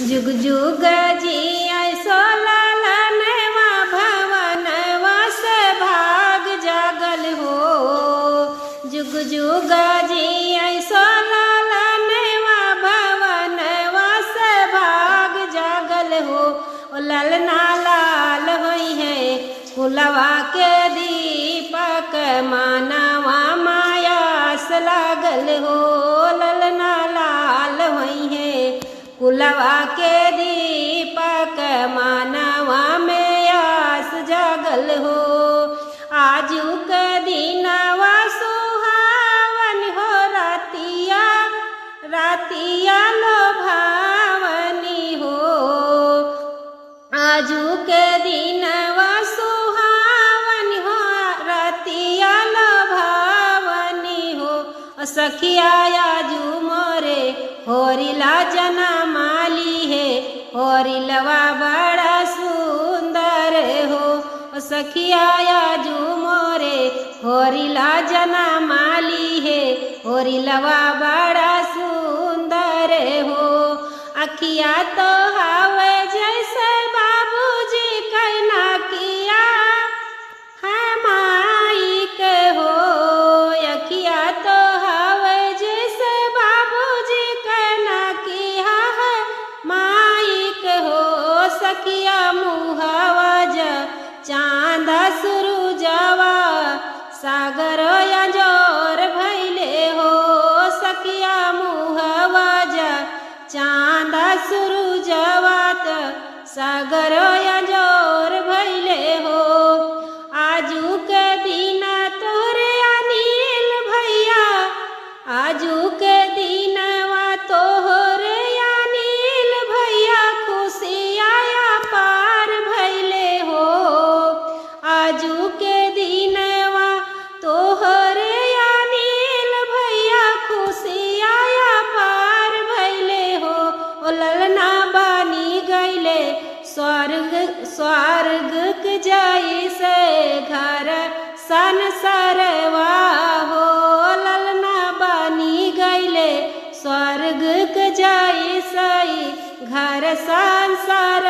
जुग जुग जियै सो लालनवा भवनवा से भाग जागल हो। जुग जुग जियै सो लालनवा भवनवा से भाग जागल हो। ओ ललना लाल होई है कुलवा के दीपक मानवा मायास लागल हो। ललना लाल होई है कुलवा के दीपक मानवा में आस जागल हो। आजू के दिनवा सुहावन हो रातिया रातिया लोभावनी हो। आजू के दिनवा सुहावन हो रातिया लोभावनी हो। सखिया आजू मोरे होरिला जना माली है होरिलवा बड़ा सुंदर हो। सखिया आजू मोरे होरिला जना माली है होरिलवा बड़ा सुंदर हो। अखिया तो हावे जैसे बाबूजी कहना किया है माई के हो। अखिया तो हावे जैसे बाबूजी कहना किया है माई के हो। सखिया मुहावा चांदा सुरुजवा सागर अंजोर भैले हो। सखिया मुहवा चांदा सुरुजवा सागर अंजोर भैले हो। आजू के दिन तोरे अनिल भैया आजू के दिनवा तोहरे अनिल भैया खुशिया पार भैले हो। आजू के दिनवा तोहरे अनिल भैया खुशिया पार भैले हो। ओ ललना बानी गईले स्वर्ग स्वर्ग के जाई से घर संसारवा हो। ललना बानी गईले स्वर्ग के जाई से घर संसार